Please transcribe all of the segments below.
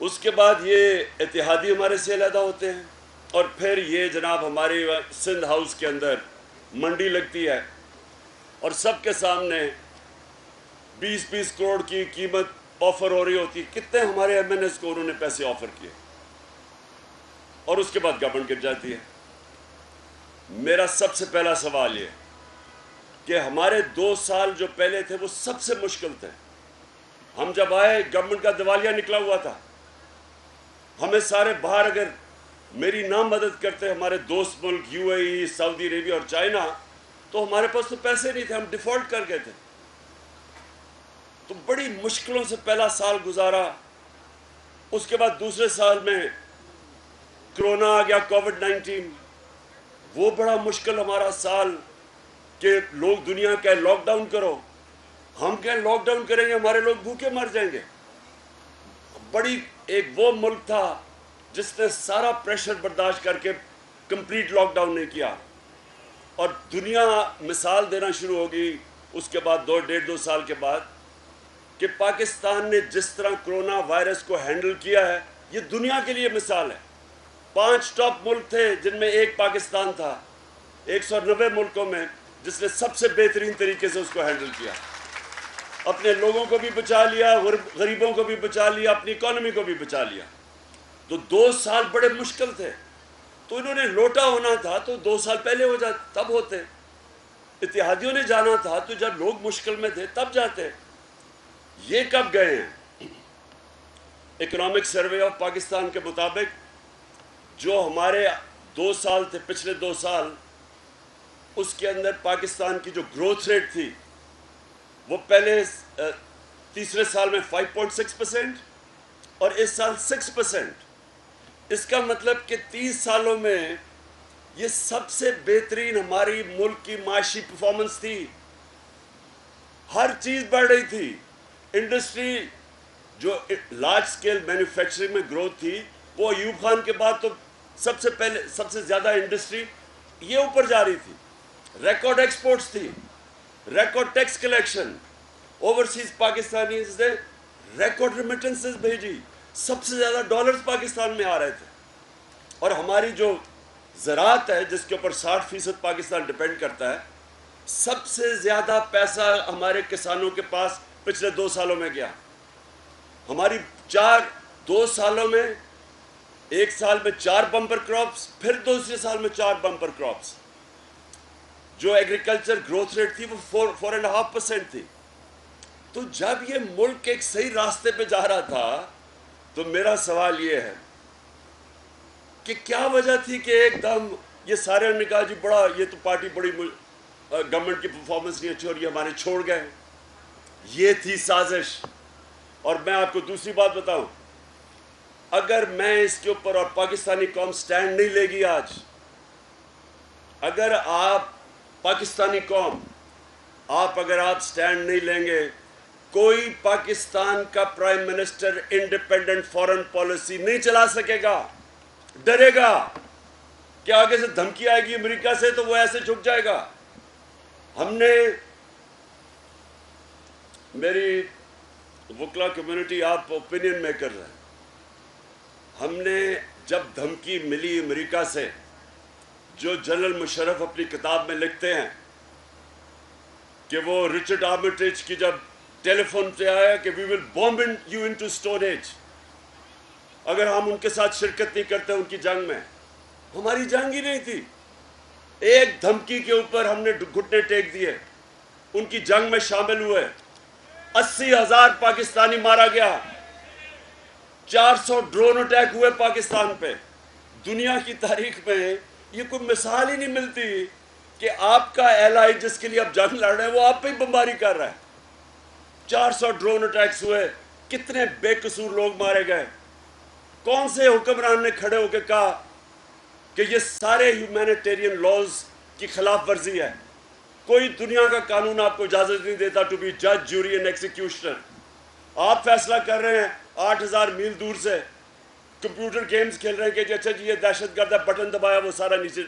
اس کے بعد یہ اتحادی ہمارے سے علیحدہ ہوتے ہیں، اور پھر یہ جناب ہمارے سندھ ہاؤس کے اندر منڈی لگتی ہے، اور سب کے سامنے 20-20 کروڑ کی قیمت آفر ہو رہی ہوتی. کتنے ہمارے ایم این ایس کو انہوں نے پیسے آفر کیے، اور اس کے بعد گورنمنٹ گر جاتی ہے. میرا سب سے پہلا سوال یہ کہ ہمارے 2 سال جو پہلے تھے وہ سب سے مشکل تھے. ہم جب آئے گورنمنٹ کا دیوالیہ نکلا ہوا تھا. ہمیں سارے باہر اگر میری نہ مدد کرتے ہمارے دوست ملک یو اے ای، سعودی عربیہ اور چائنا، تو ہمارے پاس تو پیسے نہیں تھے، ہم ڈیفالٹ کر گئے تھے. تو بڑی مشکلوں سے پہلا سال گزارا. اس کے بعد دوسرے سال میں کرونا آ گیا، کووڈ-19. وہ بڑا مشکل ہمارا سال کہ لوگ دنیا کہے لاک ڈاؤن کرو، ہم کہیں لاک ڈاؤن کریں گے ہمارے لوگ بھوکے مر جائیں گے. بڑی ایک وہ ملک تھا جس نے سارا پریشر برداشت کر کے کمپلیٹ لاک ڈاؤن نہیں کیا، اور دنیا مثال دینا شروع ہوگی اس کے بعد 2-1.5-2 سال کے بعد کہ پاکستان نے جس طرح کرونا وائرس کو ہینڈل کیا ہے یہ دنیا کے لیے مثال ہے. 5 ٹاپ ملک تھے جن میں ایک پاکستان تھا 190 ملکوں میں جس نے سب سے بہترین طریقے سے اس کو ہینڈل کیا. اپنے لوگوں کو بھی بچا لیا، غریبوں کو بھی بچا لیا، اپنی اکانومی کو بھی بچا لیا. تو 2 سال بڑے مشکل تھے. تو انہوں نے لوٹا ہونا تھا تو 2 سال پہلے ہو جاتے، تب ہوتے. اتحادیوں نے جانا تھا تو جب لوگ مشکل میں تھے تب جاتے. یہ کب گئے ہیں؟ اکنامک سروے آف پاکستان کے مطابق جو ہمارے 2 سال تھے، پچھلے 2 سال، اس کے اندر پاکستان کی جو گروتھ ریٹ تھی وہ پہلے تیسرے سال میں 5.6% اور اس سال 6%. اس کا مطلب کہ 30 سالوں میں یہ سب سے بہترین ہماری ملک کی معاشی پرفارمنس تھی. ہر چیز بڑھ رہی تھی. انڈسٹری جو لارج سکیل مینوفیکچرنگ میں گروتھ تھی وہ ایوب خان کے بعد تو سب سے زیادہ انڈسٹری یہ اوپر جا رہی تھی. ریکارڈ ایکسپورٹس تھی، record tax collection, overseas Pakistanis نے ریکارڈ ریمیٹنسز بھیجی، سب سے زیادہ ڈالرز پاکستان میں آ رہے تھے. اور ہماری جو زراعت ہے جس کے اوپر 60% پاکستان ڈیپینڈ کرتا ہے، سب سے زیادہ پیسہ ہمارے کسانوں کے پاس پچھلے 2 سالوں میں گیا. ہماری 2 سالوں میں، ایک سال میں 4 بمپر کراپس، پھر دوسرے سال میں 4 بمپر کراپس. جو ایگریکلچر گروتھ ریٹ تھی وہ 4.5% تھی. تو جب یہ ملک ایک صحیح راستے پہ جا رہا تھا تو میرا سوال یہ ہے کہ کیا وجہ تھی کہ ایک دم یہ سارے نے کہا جی بڑا یہ تو پارٹی بڑی گورنمنٹ کی پرفارمنس نہیں اچھی اور یہ ہمارے چھوڑ گئے. یہ تھی سازش. اور میں آپ کو دوسری بات بتاؤں، اگر میں اس کے اوپر اور پاکستانی قوم سٹینڈ نہیں لے گی آج، اگر آپ پاکستانی قوم اگر آپ سٹینڈ نہیں لیں گے، کوئی پاکستان کا prime minister independent foreign policy نہیں چلا سکے گا. ڈرے گا کہ آگے سے دھمکی آئے گی امریکہ سے تو وہ ایسے جھک جائے گا. ہم نے، میری وکلا کمیونٹی آپ اوپینین میکر ہیں، ہم نے جب دھمکی ملی امریکہ سے، جو جنرل مشرف اپنی کتاب میں لکھتے ہیں کہ وہ رچرڈ آرمیٹیج کی جب ٹیلی فون پہ آیا کہ we will bomb you into stone age, اگر ہم ان کے ساتھ شرکت نہیں کرتے ان کی جنگ میں، ہماری جنگ ہی نہیں تھی. ایک دھمکی کے اوپر ہم نے گھٹنے ٹیک دیے، ان کی جنگ میں شامل ہوئے. 80,000 پاکستانی مارا گیا، 400 ڈرون اٹیک ہوئے پاکستان پہ. دنیا کی تاریخ میں یہ کوئی مثال ہی نہیں ملتی کہ آپ کا ایلائی جس کے لیے آپ جنگ لڑ رہے ہیں وہ آپ پہ ہی بمباری کر رہا ہے. 400 ڈرون اٹیکس ہوئے، کتنے بے قصور لوگ مارے گئے. کون سے حکمران نے کھڑے ہو کے کہا کہ یہ سارے ہیومینیٹیرین لاز کی خلاف ورزی ہے؟ کوئی دنیا کا قانون آپ کو اجازت نہیں دیتا ٹو بی جج، جوری اینڈ ایکزیکیوشنر. آپ فیصلہ کر رہے ہیں 8,000 میل دور سے، کمپیوٹر گیمز کھیل رہے ہیں کہ اچھا جی یہ دہشت گرد ہے، بٹن دبایا وہ سارا نیچے.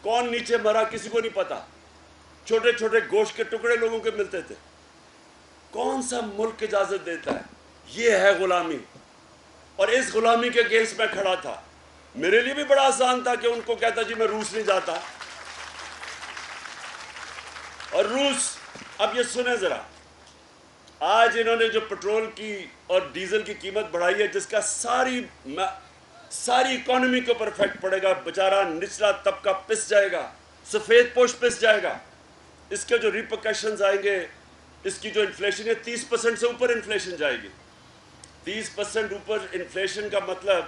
کون نیچے مرا کسی کو نہیں پتا. چھوٹے چھوٹے گوشت کے ٹکڑے لوگوں کے ملتے تھے. کون سا ملک اجازت دیتا ہے؟ یہ ہے غلامی. اور اس غلامی کے اگینسٹ میں کھڑا تھا. میرے لیے بھی بڑا آسان تھا کہ ان کو کہتا جی میں روس نہیں جاتا. اور روس، اب یہ سنیں ذرا، آج انہوں نے جو پٹرول کی اور ڈیزل کی قیمت بڑھائی ہے، جس کا ساری اکانومی کے اوپر افیکٹ پڑے گا، بیچارہ نچلا طبقہ پس جائے گا، سفید پوش پس جائے گا. اس کے جو ریپرکشنز آئیں گے، اس کی جو انفلیشن ہے 30% سے اوپر انفلیشن جائے گی. 30% اوپر انفلیشن کا مطلب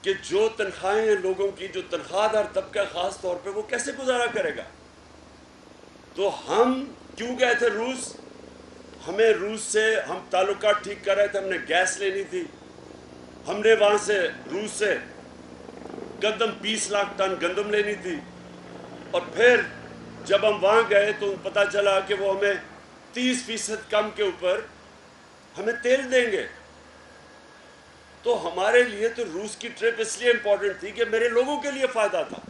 کہ جو تنخواہیں ہیں لوگوں کی، جو تنخواہ دار طبقہ خاص طور پہ، وہ کیسے گزارا کرے گا؟ تو ہم کیوں گئے تھے روس؟ ہمیں روس سے، ہم تعلقات ٹھیک کر رہے تھے، ہم نے گیس لینی تھی. ہم نے وہاں سے، روس سے گندم 20 لاکھ ٹن گندم لینی تھی. اور پھر جب ہم وہاں گئے تو پتہ چلا کہ وہ ہمیں 30% کم کے اوپر ہمیں تیل دیں گے. تو ہمارے لیے تو روس کی ٹرپ اس لیے امپورٹنٹ تھی کہ میرے لوگوں کے لیے فائدہ تھا،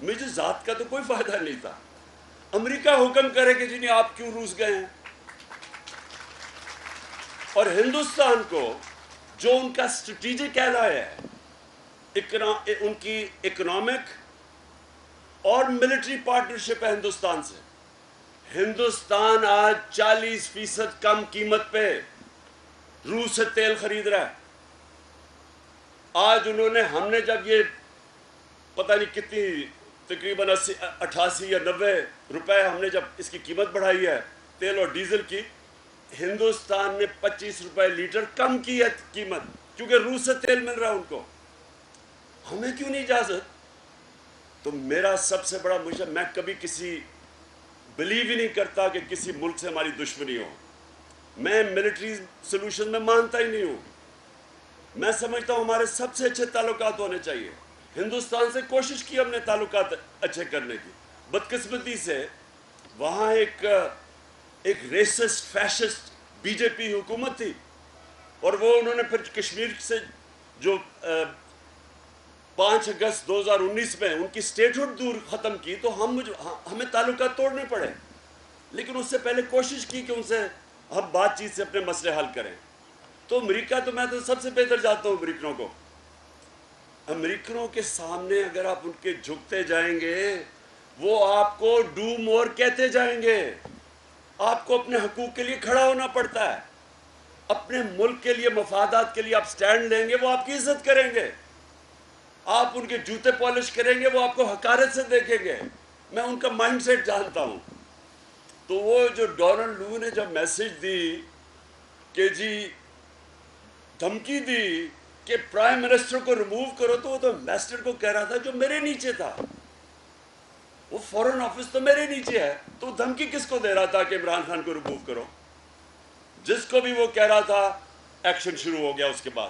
مجھے ذات کا تو کوئی فائدہ نہیں تھا. امریکہ حکم کرے کہ جی نہیں آپ کیوں روس گئے ہیں؟ اور ہندوستان کو جو ان کا اسٹریٹجک ایلائی ہے، ان کی اکنامک اور ملٹری پارٹنرشپ ہے ہندوستان سے. ہندوستان آج 40% کم قیمت پہ روس سے تیل خرید رہا ہے. آج ہم نے جب یہ پتہ نہیں کتنی، تقریباً 88 یا 90 روپے ہم نے جب اس کی قیمت بڑھائی ہے تیل اور ڈیزل کی، ہندوستان نے 25 روپے لیٹر کم کی ہے قیمت، کیونکہ روس سے تیل مل رہا ہے ان کو. ہمیں کیوں نہیں اجازت؟ تو میرا سب سے بڑا مشکل، میں کبھی کسی بلیو ہی نہیں کرتا کہ کسی ملک سے ہماری دشمنی ہو. میں ملٹری سلوشن میں مانتا ہی نہیں ہوں. میں سمجھتا ہوں ہمارے سب سے اچھے تعلقات ہونے چاہیے. ہندوستان سے کوشش کی ہم نے تعلقات اچھے کرنے کی. بدقسمتی سے وہاں ایک ریسسٹ فیشسٹ بی جے پی حکومت تھی، اور وہ انہوں نے پھر کشمیر سے جو 5 اگست 2019 میں ان کی سٹیٹہڈ دور ختم کی، تو ہمیں تعلقات توڑنے پڑے. لیکن اس سے پہلے کوشش کی کہ ان سے ہم بات چیت سے اپنے مسئلے حل کریں. تو امریکہ تو میں تو سب سے بہتر جانتا ہوں امریکنوں کو. امریکنوں کے سامنے اگر آپ ان کے جھکتے جائیں گے، وہ آپ کو ڈو مور کہتے جائیں گے. آپ کو اپنے حقوق کے لیے کھڑا ہونا پڑتا ہے. اپنے ملک کے لیے، مفادات کے لیے آپ سٹینڈ لیں گے، وہ آپ کی عزت کریں گے. آپ ان کے جوتے پالش کریں گے، وہ آپ کو حقارت سے دیکھیں گے. میں ان کا مائنڈ سیٹ جانتا ہوں. تو وہ جو ڈونلڈ لو نے جب میسج دی کہ جی دھمکی دی کہ پرائم منسٹر کو ریموو کرو، تو وہ تو امبیسڈر کو کہہ رہا تھا جو میرے نیچے تھا. وہ فورن آفس تو میرے نیچے ہے، تو دھمکی کس کو دے رہا تھا کہ عمران خان کو ریموو کرو؟ جس کو بھی وہ کہہ رہا تھا، ایکشن شروع ہو گیا اس کے بعد.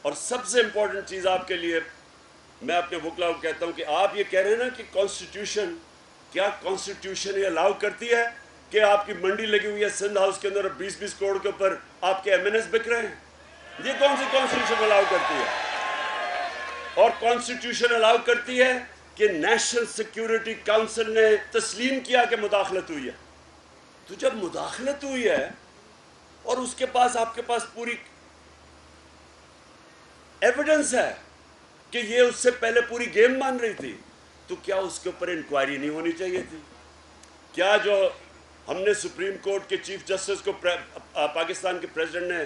اور سب سے امپورٹنٹ چیز آپ کے لیے، میں اپنے وکلا کو کہتا ہوں کہ آپ یہ کہہ رہے ہیں نا کہ کانسٹیٹیوشن، کیا کانسٹیٹیوشن یہ الاؤ کرتی ہے کہ آپ کی منڈی لگی ہوئی ہے سندھ ہاؤس کے اندر اور 20 کروڑ کے اوپر آپ کے MNS بک رہے ہیں؟ یہ کون سی کانسٹیٹیوشن الاؤ کرتی ہے؟ اور کانسٹیٹیوشن الاؤ کرتی ہے کہ نیشنل سیکیورٹی کاؤنسل نے تسلیم کیا کہ مداخلت ہوئی ہے. تو جب مداخلت ہوئی ہے اور اس کے پاس، آپ کے پاس پوری ایویڈنس ہے کہ یہ اس سے پہلے پوری گیم مان رہی تھی، تو کیا اس کے اوپر انکوائری نہیں ہونی چاہیے تھی؟ کیا جو ہم نے سپریم کورٹ کے چیف جسٹس کو پاکستان کے پریزیڈنٹ نے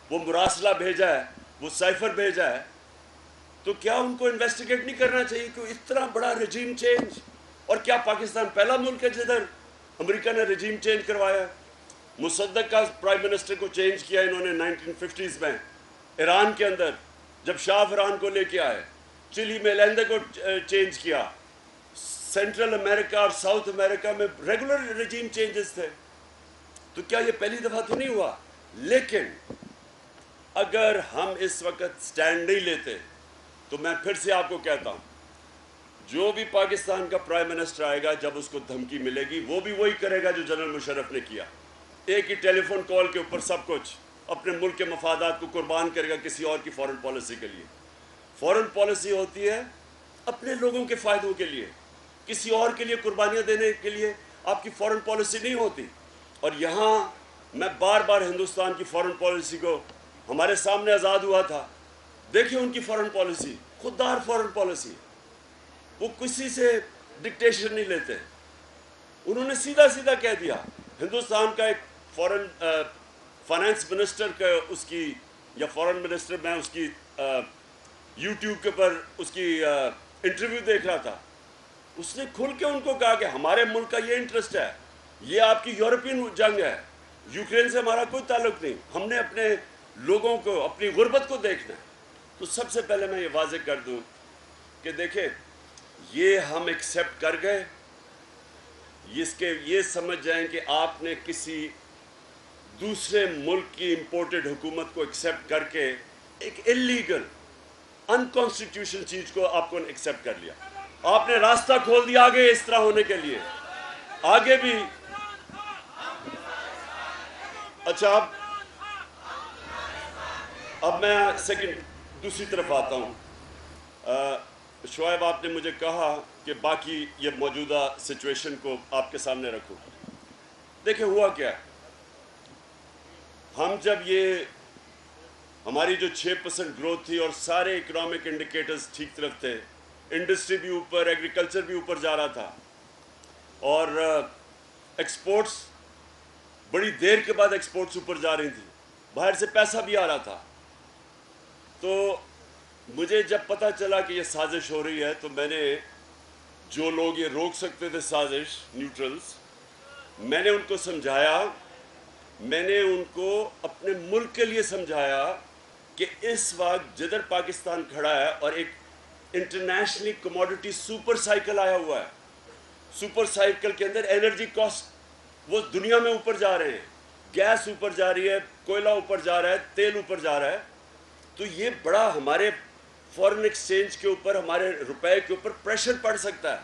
وہ مراسلہ بھیجا ہے، وہ سائفر بھیجا ہے، تو کیا ان کو انویسٹیگیٹ نہیں کرنا چاہیے کہ اس طرح بڑا رجیم چینج؟ اور کیا پاکستان پہلا ملک ہے جدھر امریکہ نے رجیم چینج کروایا؟ مصدق کا پرائم منسٹر کو چینج کیا انہوں نے 1950s میں ایران کے اندر، جب شاہ ایران کو لے کے آئے. چلی میں لیندے کو چینج کیا. سینٹرل امریکہ اور ساؤتھ امریکہ میں ریگولر رجیم چینجز تھے. تو کیا یہ پہلی دفعہ تو نہیں ہوا؟ لیکن اگر ہم اس وقت سٹینڈ نہیں لیتے تو میں پھر سے آپ کو کہتا ہوں، جو بھی پاکستان کا پرائم منسٹر آئے گا، جب اس کو دھمکی ملے گی، وہ بھی وہی کرے گا جو جنرل مشرف نے کیا. ایک ہی ٹیلی فون کال کے اوپر سب کچھ، اپنے ملک کے مفادات کو قربان کرے گا کسی اور کی فورن پالیسی کے لیے. فورن پالیسی ہوتی ہے اپنے لوگوں کے فائدوں کے لیے، کسی اور کے لیے قربانیاں دینے کے لیے آپ کی فورن پالیسی نہیں ہوتی. اور یہاں میں بار بار ہندوستان کی فورن پالیسی کو ہمارے سامنے آزاد ہوا تھا. دیکھیں ان کی فارن پالیسی, خوددار فارن پالیسی. وہ کسی سے ڈکٹیشن نہیں لیتے. انہوں نے سیدھا سیدھا کہہ دیا. ہندوستان کا ایک فارن فائنانس منسٹر کا اس کی یا فارن منسٹر, میں اس کی یوٹیوب کے پر اس کی انٹرویو دیکھ رہا تھا. اس نے کھل کے ان کو کہا کہ ہمارے ملک کا یہ انٹرسٹ ہے, یہ آپ کی یورپین جنگ ہے, یوکرین سے ہمارا کوئی تعلق نہیں, ہم نے اپنے لوگوں کو, اپنی غربت کو دیکھنا ہے. تو سب سے پہلے میں یہ واضح کر دوں کہ دیکھیں یہ ہم ایکسیپٹ کر گئے, اس کے یہ سمجھ جائیں کہ آپ نے کسی دوسرے ملک کی امپورٹڈ حکومت کو ایکسیپٹ کر کے ایک اللیگل انکانسٹیٹیوشنل چیز کو آپ کو ایکسیپٹ کر لیا. آپ نے راستہ کھول دیا آگے اس طرح ہونے کے لیے, آگے بھی. اچھا اب میں دوسری طرف آتا ہوں. شعیب آپ نے مجھے کہا کہ باقی یہ موجودہ سچویشن کو آپ کے سامنے رکھو. دیکھیں ہوا کیا, ہم جب یہ ہماری جو 6% گروتھ تھی اور سارے اکنامک انڈیکیٹرز ٹھیک طرف تھے, انڈسٹری بھی اوپر, ایگریکلچر بھی اوپر جا رہا تھا, اور ایکسپورٹس بڑی دیر کے بعد ایکسپورٹس اوپر جا رہی تھی, باہر سے پیسہ بھی آ رہا تھا. تو مجھے جب پتہ چلا کہ یہ سازش ہو رہی ہے تو میں نے, جو لوگ یہ روک سکتے تھے سازش, نیوٹرلز, میں نے ان کو سمجھایا, میں نے ان کو اپنے ملک کے لیے سمجھایا کہ اس وقت جدھر پاکستان کھڑا ہے اور ایک انٹرنیشنلی کموڈٹی سپر سائیکل آیا ہوا ہے, سپر سائیکل کے اندر انرجی کاسٹ وہ دنیا میں اوپر جا رہے ہیں, گیس اوپر جا رہی ہے, کوئلہ اوپر جا رہا ہے, تیل اوپر جا رہا ہے. تو یہ بڑا ہمارے فورن ایکسچینج کے اوپر, ہمارے روپے کے اوپر پریشر پڑ سکتا ہے.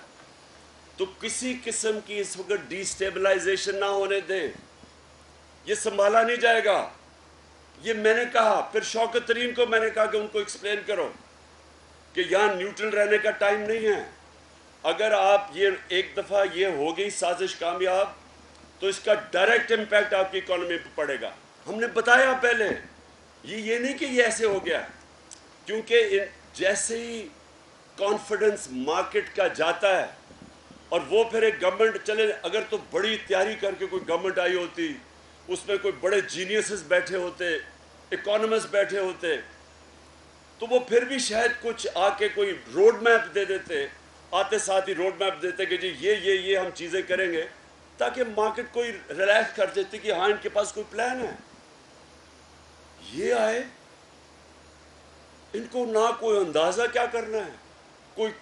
تو کسی قسم کی اس وقت ڈی سٹیبلائزیشن نہ ہونے دیں, یہ سنبھالا نہیں جائے گا. یہ میں نے کہا, پھر شوکت ترین کو میں نے کہا کہ ان کو ایکسپلین کرو کہ یہاں نیوٹرل رہنے کا ٹائم نہیں ہے. اگر آپ یہ ایک دفعہ یہ ہو گئی سازش کامیاب تو اس کا ڈائریکٹ امپیکٹ آپ کی اکانومی پہ پڑے گا. ہم نے بتایا پہلے, یہ نہیں کہ یہ ایسے ہو گیا, کیونکہ جیسے ہی کانفیڈنس مارکیٹ کا جاتا ہے اور وہ پھر ایک گورنمنٹ چلے, اگر تو بڑی تیاری کر کے کوئی گورنمنٹ آئی ہوتی, اس میں کوئی بڑے جینیسز بیٹھے ہوتے, اکانومسٹ بیٹھے ہوتے, تو وہ پھر بھی شاید کچھ آ کے کوئی روڈ میپ دے دیتے, آتے ساتھ ہی روڈ میپ دیتے کہ جی یہ ہم چیزیں کریں گے, تاکہ مارکیٹ کوئی ریلیکس کر دیتی کہ ہاں ان کے پاس کوئی پلان ہے. یہ آئے, ان کو نہ کوئی اندازہ کیا کرنا ہے,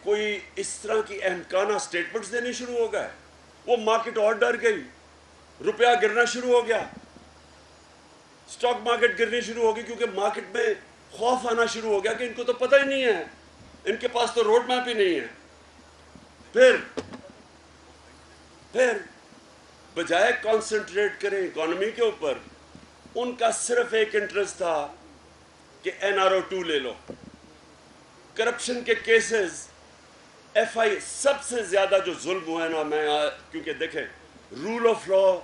کوئی اس طرح کی احمقانہ سٹیٹمنٹس دینے شروع ہو گئے. وہ مارکیٹ اور ڈر گئی, روپیہ گرنا شروع ہو گیا, سٹاک مارکیٹ گرنی شروع ہو گئی, کیونکہ مارکیٹ میں خوف آنا شروع ہو گیا کہ ان کو تو پتہ ہی نہیں ہے, ان کے پاس تو روڈ میپ ہی نہیں ہے. پھر بجائے کانسنٹریٹ کریں اکانومی کے اوپر, ان کا صرف ایک انٹرسٹ تھا کہ NRO2 لے لو. کرپشن کے کیسز, FI, سب سے زیادہ جو ظلم ہوا ہے نا, میں کیونکہ دیکھیں رول آف لا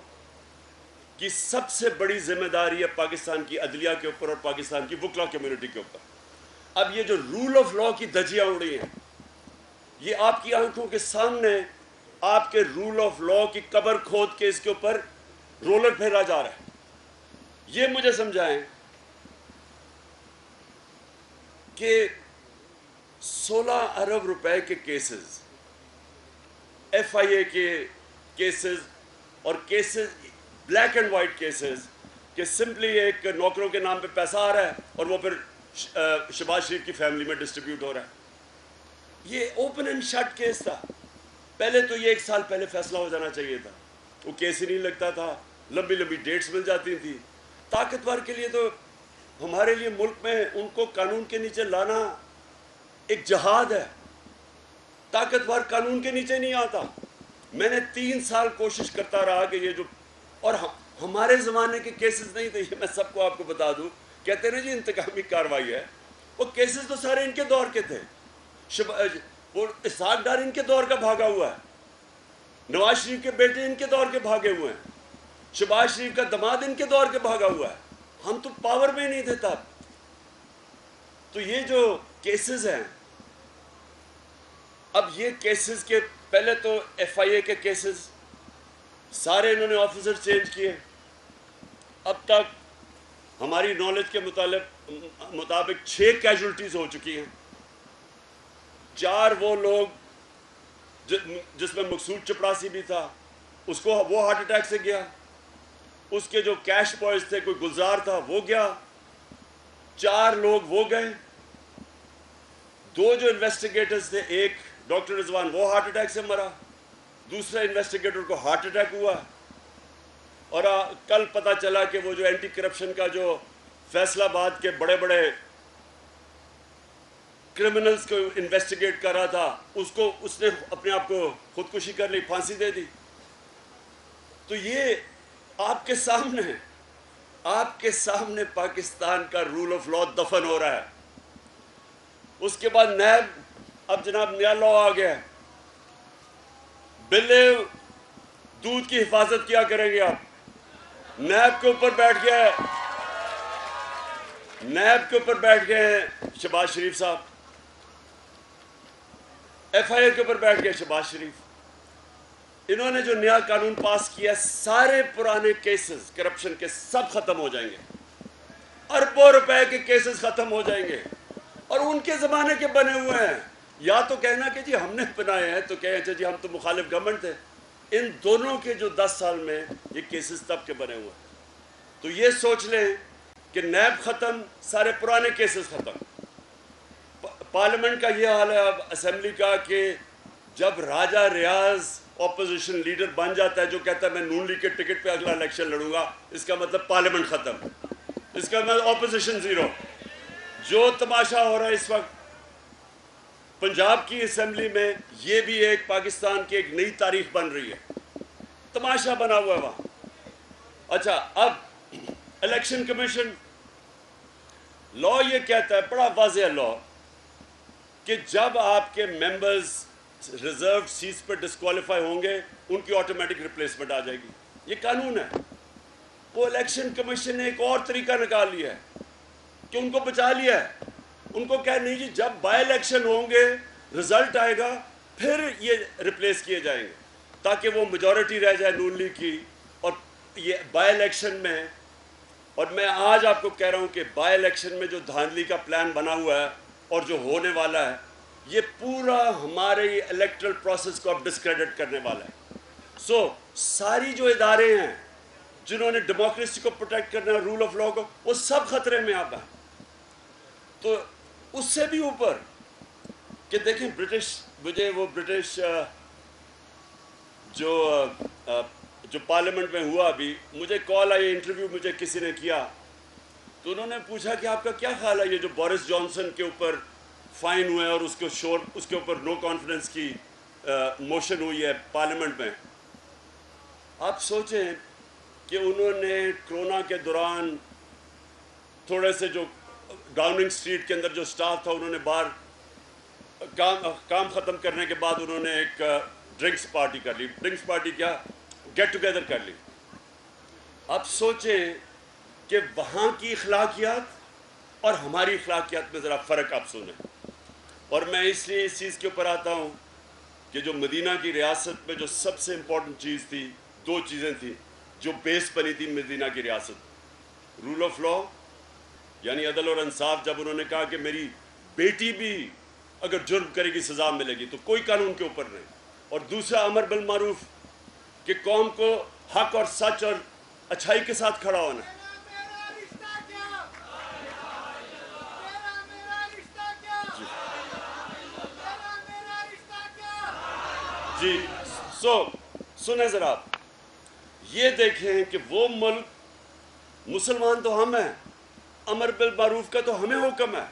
کی سب سے بڑی ذمہ داری ہے پاکستان کی عدلیہ کے اوپر اور پاکستان کی وکلا کمیونٹی کے اوپر. اب یہ جو رول آف لا کی دھجیاں اڑ رہی ہیں, یہ آپ کی آنکھوں کے سامنے آپ کے رول آف لا کی قبر کھود کے اس کے اوپر رولر پھیرا جا رہا ہے. یہ مجھے سمجھائیں کہ 16 ارب روپے کے کیسز, FIA کے کیسز, اور cases black and white cases, کہ سمپلی ایک نوکروں کے نام پہ پیسہ آ رہا ہے اور وہ پھر شہباز شریف کی فیملی میں ڈسٹریبیوٹ ہو رہا ہے. یہ اوپن اینڈ شٹ کیس تھا. پہلے تو یہ 1 سال پہلے فیصلہ ہو جانا چاہیے تھا, وہ کیس ہی نہیں لگتا تھا, لمبی ڈیٹس مل جاتی تھی. طاقتور کے لیے تو, ہمارے لیے ملک میں ان کو قانون کے نیچے لانا ایک جہاد ہے. طاقتور قانون کے نیچے نہیں آتا. میں نے 3 سال کوشش کرتا رہا کہ یہ جو, اور ہمارے زمانے کے کیسز نہیں تھے, یہ میں سب کو آپ کو بتا دوں. کہتے ہیں جی انتقامی کارروائی ہے, وہ کیسز تو سارے ان کے دور کے تھے. وہ اسحاق ڈار ان کے دور کا بھاگا ہوا ہے, نواز شریف کے بیٹے ان کے دور کے بھاگے ہوئے ہیں, شہباز شریف کا دماد ان کے دور کے بھاگا ہوا ہے. ہم تو پاور میں نہیں تھے تب. تو یہ جو کیسز ہیں، اب یہ کیسز کے پہلے تو ایف آئی اے کے کیسز سارے انہوں نے آفیسر چینج کیے. اب تک ہماری نالج کے مطابق 6 کیجولٹیز ہو چکی ہیں. 4 وہ لوگ جس میں مقصود چپڑاسی بھی تھا، اس کو وہ ہارٹ اٹیک سے گیا. اس کے جو کیش بوائز تھے، کوئی گلزار تھا وہ گیا. 4 لوگ وہ گئے. 2 جو انویسٹیگیٹرز تھے، ایک ڈاکٹر رضوان وہ ہارٹ اٹیک سے مرا، دوسرے انویسٹیگیٹر کو ہارٹ اٹیک ہوا. اور کل پتہ چلا کہ وہ جو اینٹی کرپشن کا جو فیصل آباد کے بڑے بڑے کرمنلز کو انویسٹیگیٹ کر رہا تھا، اس نے اپنے آپ کو خودکشی کر لی، پھانسی دے دی. تو یہ آپ کے سامنے پاکستان کا رول آف لا دفن ہو رہا ہے. اس کے بعد نیب، اب جناب نیا لا آ گیا ہے. بلے دودھ کی حفاظت کیا کریں گے آپ؟ نیب کے اوپر بیٹھ گیا ہے، نیب کے اوپر بیٹھ گئے ہیں شہباز شریف صاحب. ایف آئی اے کے اوپر بیٹھ گئے شہباز شریف. انہوں نے جو نیا قانون پاس کیا، سارے پرانے کیسز کرپشن کے سب ختم ہو جائیں گے. اربوں روپے کے کیسز ختم ہو جائیں گے، اور ان کے زمانے کے بنے ہوئے ہیں. یا تو کہنا کہ جی ہم نے بنائے ہیں، تو کہیں اچھا جی ہم تو مخالف گورنمنٹ تھے. ان دونوں کے جو 10 سال میں یہ کیسز تب کے بنے ہوئے ہیں. تو یہ سوچ لیں کہ نیب ختم، سارے پرانے کیسز ختم. پارلیمنٹ کا یہ حال ہے اب اسمبلی کا کہ جب راجہ ریاض اپوزیشن لیڈر بن جاتا ہے جو کہتا ہے میں نون لیگ کے ٹکٹ پہ اگلا الیکشن لڑوں گا، اس کا مطلب پارلیمنٹ ختم، اس کا مطلب اپوزیشن زیرو. جو تماشا ہو رہا ہے اس وقت پنجاب کی اسمبلی میں، یہ بھی ایک پاکستان کی ایک نئی تاریخ بن رہی ہے. تماشا بنا ہوا ہے وہاں. اچھا، اب الیکشن کمیشن لا یہ کہتا ہے، بڑا واضح لا، کہ جب آپ کے ممبرز ریزرو سیٹس پر ڈسکوالیفائی ہوں گے، ان کی آٹومیٹک ریپلیسمنٹ آ جائے گی. یہ قانون ہے. وہ الیکشن کمیشن نے ایک اور طریقہ نکال لیا ہے کہ ان کو بچا لیا ہے. ان کو کہہ نہیں جی جب بائی الیکشن ہوں گے، رزلٹ آئے گا، پھر یہ ریپلیس کیے جائیں گے، تاکہ وہ میجورٹی رہ جائے نون لیگ کی. اور یہ بائی الیکشن میں، اور میں آج آپ کو کہہ رہا ہوں کہ بائی الیکشن میں جو دھاندلی کا پلان بنا ہوا ہے اور جو ہونے والا ہے، یہ پورا ہمارے الیکٹرل پروسیس کو اب ڈسکریڈٹ کرنے والا ہے. سو ساری جو ادارے ہیں جنہوں نے ڈیموکریسی کو پروٹیکٹ کرنا ہے، رول آف لا کو، وہ سب خطرے میں اب ہیں. تو اس سے بھی اوپر کہ دیکھیں مجھے وہ برٹش جو پارلیمنٹ میں ہوا، ابھی مجھے کال آئی، انٹرویو مجھے کسی نے کیا، تو انہوں نے پوچھا کہ آپ کا کیا خیال ہے یہ جو بورس جانسن کے اوپر فائن ہوئے اور اس کے اوپر نو کانفیڈنس کی موشن ہوئی ہے پارلیمنٹ میں. آپ سوچیں کہ انہوں نے کرونا کے دوران تھوڑے سے جو ڈاؤننگ اسٹریٹ کے اندر جو سٹاف تھا، انہوں نے باہر کام ختم کرنے کے بعد انہوں نے ایک ڈرنکس پارٹی کر لی. ڈرنکس پارٹی کیا، گیٹ ٹوگیدر کر لی. اب سوچیں کہ وہاں کی اخلاقیات اور ہماری اخلاقیات میں ذرا فرق آپ سنیں. اور میں اس لیے اس چیز کے اوپر آتا ہوں کہ جو مدینہ کی ریاست میں جو سب سے امپورٹنٹ چیز تھی، 2 چیزیں تھیں جو بیس بنی تھی مدینہ کی ریاست: رول آف لا، یعنی عدل اور انصاف. جب انہوں نے کہا کہ میری بیٹی بھی اگر جرم کرے گی سزا ملے گی، تو کوئی قانون کے اوپر نہیں. اور دوسرا امر بالمعروف، کہ قوم کو حق اور سچ اور اچھائی کے ساتھ کھڑا ہونا. جی سنیں ذرا، یہ دیکھیں کہ وہ ملک، مسلمان تو ہم ہیں، امر بالمعروف کا تو ہمیں حکم ہے،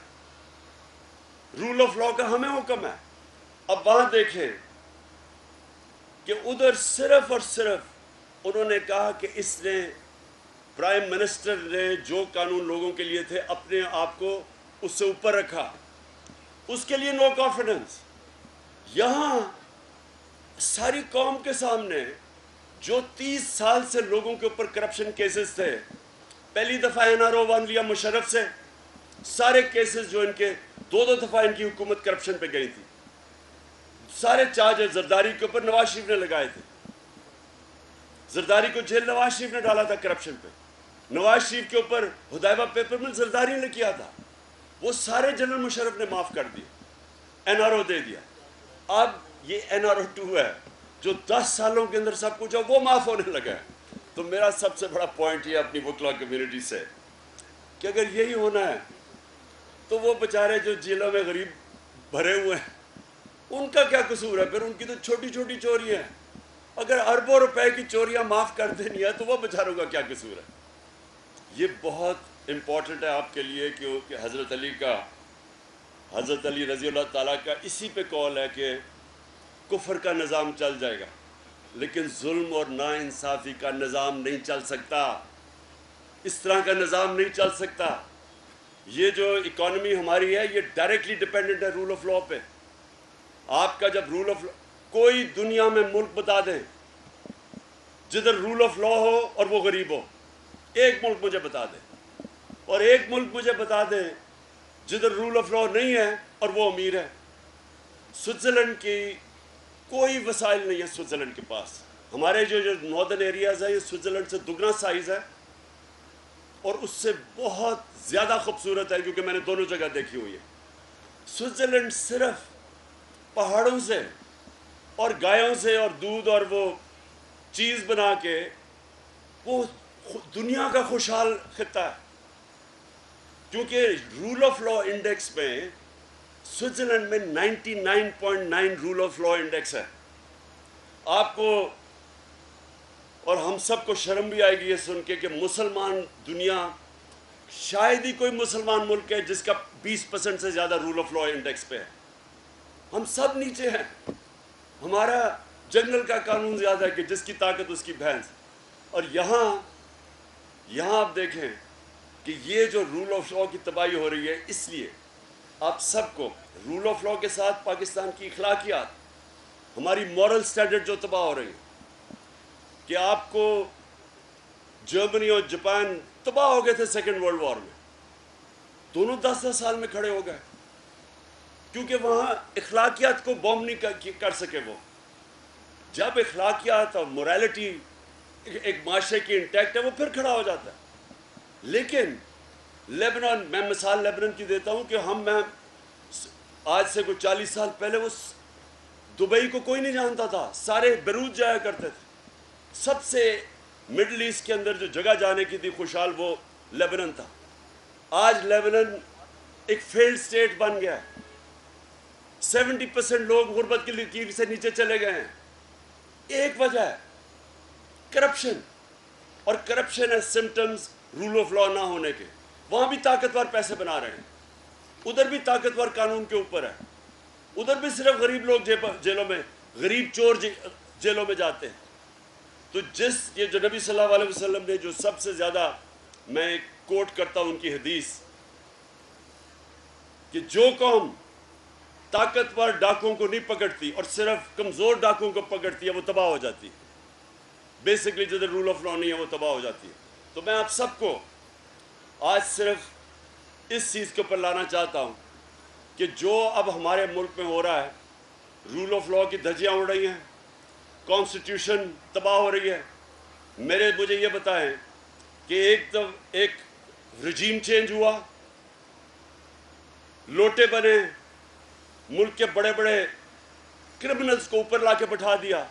رول آف لا کا ہمیں حکم ہے. اب وہاں دیکھیں کہ ادھر صرف اور صرف انہوں نے کہا کہ اس نے، پرائم منسٹر نے جو قانون لوگوں کے لیے تھے، اپنے آپ کو اس سے اوپر رکھا، اس کے لیے نو کانفیڈنس. یہاں ساری قوم کے سامنے جو 30 سال سے لوگوں کے اوپر کرپشن کیسز تھے، پہلی دفعہ NRO ون لیا مشرف سے، سارے کیسز جو ان کے دو دفعہ ان کی حکومت کرپشن پہ گئی تھی، سارے چارجز زرداری کے اوپر نواز شریف نے لگائے تھے. زرداری کو جیل نواز شریف نے ڈالا تھا کرپشن پہ. نواز شریف کے اوپر حدیبہ پیپر مل زرداری نے کیا تھا، وہ سارے جنرل مشرف نے معاف کر دیے، NRO دے دیا. اب یہ NRO 2 ہے جو 10 سالوں کے اندر سب کچھ ہے وہ معاف ہونے لگا ہے. تو میرا سب سے بڑا پوائنٹ یہ اپنی وکلا کمیونٹی سے کہ اگر یہی ہونا ہے تو وہ بیچارے جو جیلوں میں غریب بھرے ہوئے ہیں ان کا کیا قصور ہے؟ پھر ان کی تو چھوٹی چھوٹی چوریاں ہیں. اگر اربوں روپے کی چوریاں معاف کر دینی ہے تو وہ بیچاروں کا کیا قصور ہے؟ یہ بہت امپورٹنٹ ہے آپ کے لیے کہ حضرت علی رضی اللہ تعالیٰ کا اسی پہ قول ہے کہ کفر کا نظام چل جائے گا لیکن ظلم اور ناانصافی کا نظام نہیں چل سکتا. اس طرح کا نظام نہیں چل سکتا. یہ جو اکانومی ہماری ہے یہ ڈائریکٹلی ڈیپینڈنٹ ہے رول آف لاء پہ. آپ کا جب رول آف لاء، کوئی دنیا میں ملک بتا دیں جدھر رول آف لاء ہو اور وہ غریب ہو، ایک ملک مجھے بتا دیں. اور ایک ملک مجھے بتا دیں جدھر رول آف لاء نہیں ہے اور وہ امیر ہے. سوئٹزرلینڈ کی کوئی وسائل نہیں ہے سوئٹزرلینڈ کے پاس. ہمارے جو ناردرن ایریاز ہے یہ سوئٹزرلینڈ سے دگنا سائز ہے اور اس سے بہت زیادہ خوبصورت ہے کیونکہ میں نے دونوں جگہ دیکھی ہوئی ہے. سوئٹزرلینڈ صرف پہاڑوں سے اور گایوں سے اور دودھ اور وہ چیز بنا کے وہ دنیا کا خوشحال خطہ ہے کیونکہ رول آف لاء انڈیکس میں سوئٹزرلینڈ میں 99.9 رول آف لاء انڈیکس ہے. آپ کو اور ہم سب کو شرم بھی آئے گی یہ سن کے کہ مسلمان دنیا شاید ہی کوئی مسلمان ملک ہے جس کا 20% سے زیادہ رول آف لاء انڈیکس پہ ہے. ہم سب نیچے ہیں. ہمارا جنگل کا قانون زیادہ ہے کہ جس کی طاقت اس کی بھینس. اور یہاں آپ دیکھیں کہ یہ جو رول آف لاء کی تباہی ہو رہی ہے، اس لیے آپ سب کو رول آف لاء کے ساتھ پاکستان کی اخلاقیات، ہماری مورل سٹینڈرڈ جو تباہ ہو رہی ہیں کہ آپ کو جرمنی اور جاپان تباہ ہو گئے تھے سیکنڈ ورلڈ وار میں، دونوں 10 سال میں کھڑے ہو گئے کیونکہ وہاں اخلاقیات کو بوم نہیں کر سکے. وہ جب اخلاقیات اور موریلٹی ایک معاشرے کی انٹیکٹ ہے وہ پھر کھڑا ہو جاتا ہے. لیکن لیبنان، میں مثال لیبنان کی دیتا ہوں کہ میں آج سے کوئی 40 سال پہلے وہ دبئی کو کوئی نہیں جانتا تھا، سارے بیروت جایا کرتے تھے. سب سے مڈل ایسٹ کے اندر جو جگہ جانے کی تھی خوشحال وہ لیبنان تھا. آج لیبنان ایک فیلڈ سٹیٹ بن گیا ہے. 70% لوگ غربت کی لکیر سے نیچے چلے گئے ہیں. ایک وجہ ہے کرپشن، اور کرپشن ہے سمٹمز رول آف لاء نہ ہونے کے. وہاں بھی طاقتور پیسے بنا رہے ہیں، ادھر بھی طاقتور قانون کے اوپر ہے. ادھر بھی صرف غریب لوگ جیلوں میں، غریب چور جیلوں میں جاتے ہیں. تو یہ جو نبی صلی اللہ علیہ وسلم نے جو سب سے زیادہ، میں کوٹ کرتا ہوں ان کی حدیث کہ جو قوم طاقتور ڈاکوں کو نہیں پکڑتی اور صرف کمزور ڈاکوں کو پکڑتی ہے وہ تباہ ہو جاتی ہے. بیسکلی جدھر رول آف لاء نہیں ہے وہ تباہ ہو جاتی ہے. تو میں آپ سب کو آج صرف اس چیز کے اوپر لانا چاہتا ہوں کہ جو اب ہمارے ملک میں ہو رہا ہے، رول آف لاء کی دھجیاں اڑ رہی ہیں، کانسٹیٹیوشن تباہ ہو رہی ہے. مجھے یہ بتائیں کہ ایک رجیم چینج ہوا، لوٹے بنے، ملک کے بڑے بڑے کرمنلز کو اوپر لا کے بٹھا دیا.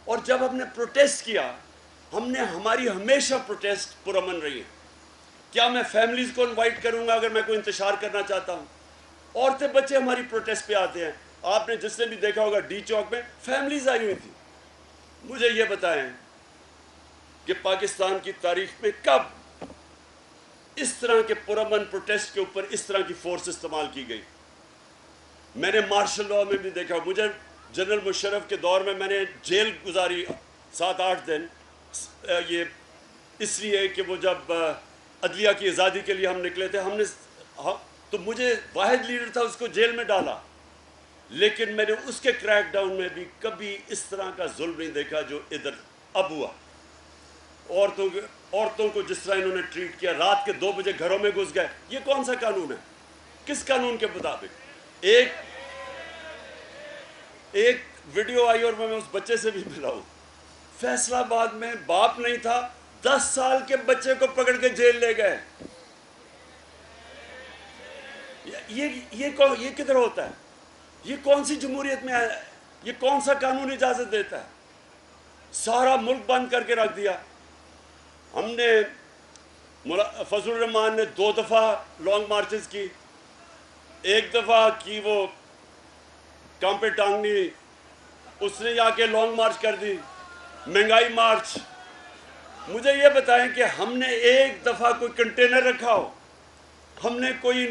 اور جب ہم نے پروٹیسٹ کیا، ہماری ہمیشہ پروٹیسٹ پرامن رہی ہے. کیا میں فیملیز کو انوائٹ کروں گا اگر میں کوئی انتشار کرنا چاہتا ہوں؟ عورتیں بچے ہماری پروٹیسٹ پہ آتے ہیں. آپ نے جس نے بھی دیکھا ہوگا ڈی چوک میں فیملیز آئی ہوئی تھی. مجھے یہ بتائیں کہ پاکستان کی تاریخ میں کب اس طرح کے پرامن پروٹیسٹ کے اوپر اس طرح کی فورس استعمال کی گئی؟ میں نے مارشل لاء میں بھی دیکھا. مجھے جنرل مشرف کے دور میں نے جیل گزاری 7-8 دن، یہ اس لیے کہ وہ جب عدلیہ کی آزادی کے لیے ہم نکلے تھے، تو مجھے واحد لیڈر تھا، اس کو جیل میں ڈالا. لیکن میں نے اس کے کریک ڈاؤن میں بھی کبھی اس طرح کا ظلم نہیں دیکھا جو ادھر اب ہوا. عورتوں کو جس طرح انہوں نے ٹریٹ کیا, رات کے 2 بجے گھروں میں گھس گئے. یہ کون سا قانون ہے؟ کس قانون کے مطابق؟ ایک ویڈیو آئی اور میں اس بچے سے بھی ملا ہوں, فیصلہ آباد میں باپ نہیں تھا, 10 سال کے بچے کو پکڑ کے جیل لے گئے. یہ کدھر ہوتا ہے؟ یہ کون سی جمہوریت میں ہے؟ یہ کون سا قانون اجازت دیتا ہے؟ سارا ملک بند کر کے رکھ دیا. ہم نے فضل الرحمان نے 2 دفعہ لانگ مارچز کی. ایک دفعہ کی وہ کام پہ ٹانگنی, اس نے جا کے لانگ مارچ کر دی, مہنگائی مارچ. مجھے یہ بتائیں کہ ہم نے ایک دفعہ کوئی کنٹینر رکھا ہو, ہم نے کوئی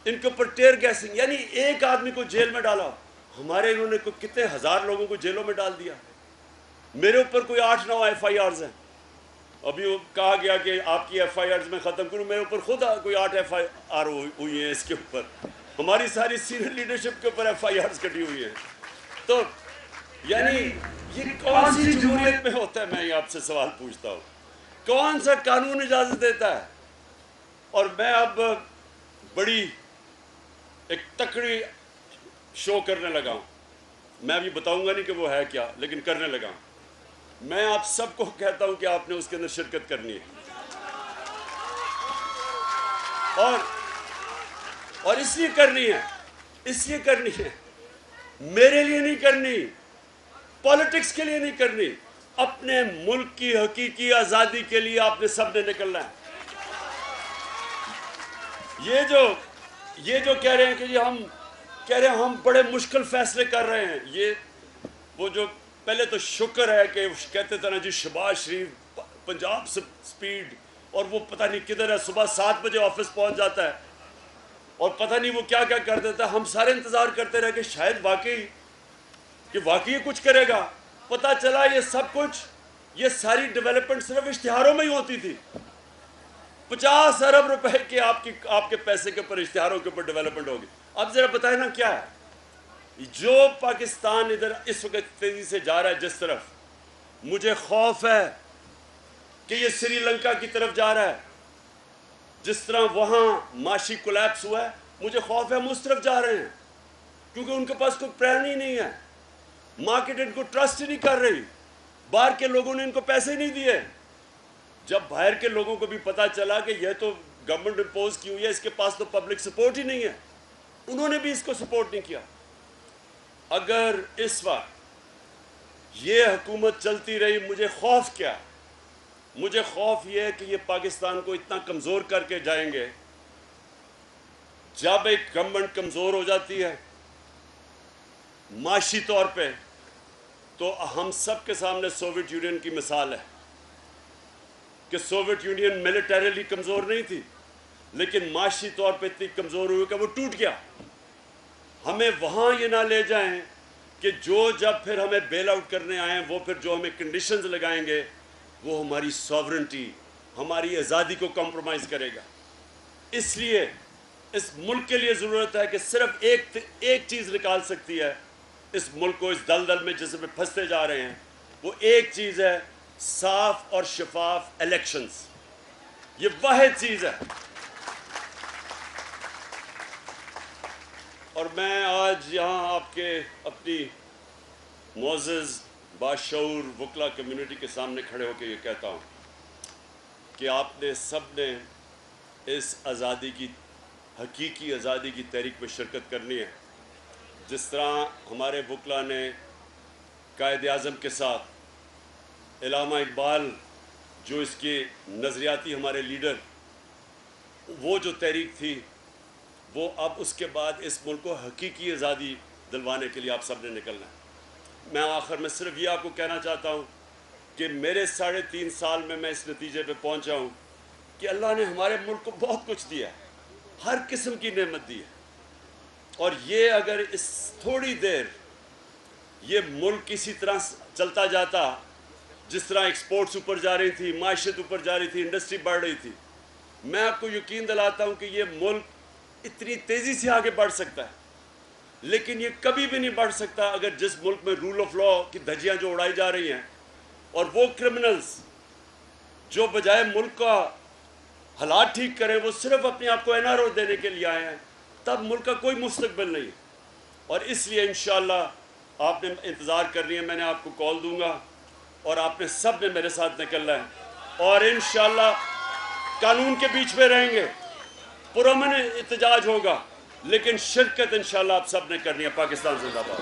ان کے اوپر ٹیئر گیسنگ, یعنی ایک آدمی کو جیل میں ڈالا ہو. ہمارے انہوں نے کتنے ہزار لوگوں کو جیلوں میں ڈال دیا. میرے اوپر کوئی 8-9 FIRs ہیں. ابھی وہ کہا گیا کہ آپ کی FIRs میں ختم کروں, میرے اوپر خود کوئی 8 FIR ہوئی ہیں اس کے اوپر. ہماری ساری سینئر لیڈرشپ کے اوپر FIRs کٹی ہوئی ہیں. تو یعنی یہ کون سی جمہوریت میں ہوتا ہے؟ میں یہ آپ سے سوال پوچھتا ہوں, کون سا قانون اجازت دیتا ہے؟ اور میں اب بڑی ایک تکڑی شو کرنے لگا ہوں. میں ابھی بتاؤں گا نہیں کہ وہ ہے کیا, لیکن کرنے لگا ہوں. میں آپ سب کو کہتا ہوں کہ آپ نے اس کے اندر شرکت کرنی ہے, اور اس لیے کرنی ہے, میرے لیے نہیں کرنی, پالیٹکس کے لیے نہیں کرنی, اپنے ملک کی حقیقی آزادی کے لیے آپ نے سب نے نکلنا ہے. یہ جو کہہ رہے ہیں کہ ہم بڑے مشکل فیصلے کر رہے ہیں, یہ وہ جو پہلے تو شکر ہے کہ کہتے تھے نا جی شہباز شریف پنجاب سپیڈ, اور وہ پتہ نہیں کدھر ہے, صبح 7 بجے آفس پہنچ جاتا ہے اور پتہ نہیں وہ کیا کیا کر دیتا ہے. ہم سارے انتظار کرتے رہے کہ شاید واقعی کچھ کرے گا. پتہ چلا یہ ساری ڈیولپمنٹ صرف اشتہاروں میں ہی ہوتی تھی. 50 ارب روپے کے آپ کے پیسے کے اوپر اشتہاروں کے اوپر ڈیولپمنٹ ہوگی. اب ذرا بتائیں نا کیا ہے جو پاکستان ادھر اس وقت تیزی سے جا رہا ہے جس طرف, مجھے خوف ہے کہ یہ سری لنکا کی طرف جا رہا ہے. جس طرح وہاں معاشی کولیپس ہوا ہے, مجھے خوف ہے ہم اس طرف جا رہے ہیں, کیونکہ ان کے پاس کوئی پلان ہی نہیں ہے. مارکیٹ ان کو ٹرسٹ ہی نہیں کر رہی, باہر کے لوگوں نے ان کو پیسے نہیں دیے. جب باہر کے لوگوں کو بھی پتا چلا کہ یہ تو گورنمنٹ امپوز کی ہوئی ہے, اس کے پاس تو پبلک سپورٹ ہی نہیں ہے, انہوں نے بھی اس کو سپورٹ نہیں کیا. اگر اس وقت یہ حکومت چلتی رہی, مجھے خوف یہ ہے کہ یہ پاکستان کو اتنا کمزور کر کے جائیں گے. جب ایک گورنمنٹ کمزور ہو جاتی ہے معاشی طور پہ, تو ہم سب کے سامنے سوویت یونین کی مثال ہے کہ سوویت یونین ملیٹریلی کمزور نہیں تھی, لیکن معاشی طور پہ اتنی کمزور ہوئی کہ وہ ٹوٹ گیا. ہمیں وہاں یہ نہ لے جائیں کہ جب پھر ہمیں بیل آؤٹ کرنے آئیں, وہ پھر جو ہمیں کنڈیشنز لگائیں گے وہ ہماری ساورنٹی, ہماری آزادی کو کمپرومائز کرے گا. اس لیے اس ملک کے لیے ضرورت ہے کہ صرف ایک چیز نکال سکتی ہے اس ملک کو اس دلدل میں جس میں پھنستے جا رہے ہیں. وہ ایک چیز ہے, صاف اور شفاف الیکشنز. یہ واحد چیز ہے. اور میں آج یہاں آپ کے اپنی معزز باشعور وکلا کمیونٹی کے سامنے کھڑے ہو کے یہ کہتا ہوں کہ آپ نے سب نے اس آزادی کی, حقیقی آزادی کی تحریک میں شرکت کرنی ہے. جس طرح ہمارے وکلا نے قائد اعظم کے ساتھ علامہ اقبال جو اس کے نظریاتی ہمارے لیڈر, وہ جو تحریک تھی, وہ اب اس کے بعد اس ملک کو حقیقی آزادی دلوانے کے لیے آپ سب نے نکلنا ہے. میں آخر میں صرف یہ آپ کو کہنا چاہتا ہوں کہ میرے 3.5 سال میں اس نتیجے پہ پہنچا ہوں کہ اللہ نے ہمارے ملک کو بہت کچھ دیا ہے, ہر قسم کی نعمت دی ہے. اور یہ اگر اس تھوڑی دیر یہ ملک اسی طرح چلتا جاتا جس طرح ایکسپورٹس اوپر جا رہی تھی, معیشت اوپر جا رہی تھی, انڈسٹری بڑھ رہی تھی, میں آپ کو یقین دلاتا ہوں کہ یہ ملک اتنی تیزی سے آگے بڑھ سکتا ہے. لیکن یہ کبھی بھی نہیں بڑھ سکتا اگر جس ملک میں رول آف لا کی دھجیاں جو اڑائی جا رہی ہیں, اور وہ کرمنلز جو بجائے ملک کا حالات ٹھیک کریں وہ صرف اپنے آپ کو NRO دینے کے لیے آئے ہیں، تب ملک کا کوئی مستقبل نہیں. اور اس لیے انشاءاللہ آپ نے انتظار کرنی ہے، میں نے آپ کو کال دوں گا اور آپ نے سب نے میرے ساتھ نکلنا ہے اور انشاءاللہ قانون کے بیچ میں رہیں گے. پرامن احتجاج ہوگا لیکن شرکت انشاءاللہ آپ سب نے کرنی ہے. پاکستان زندہ باد.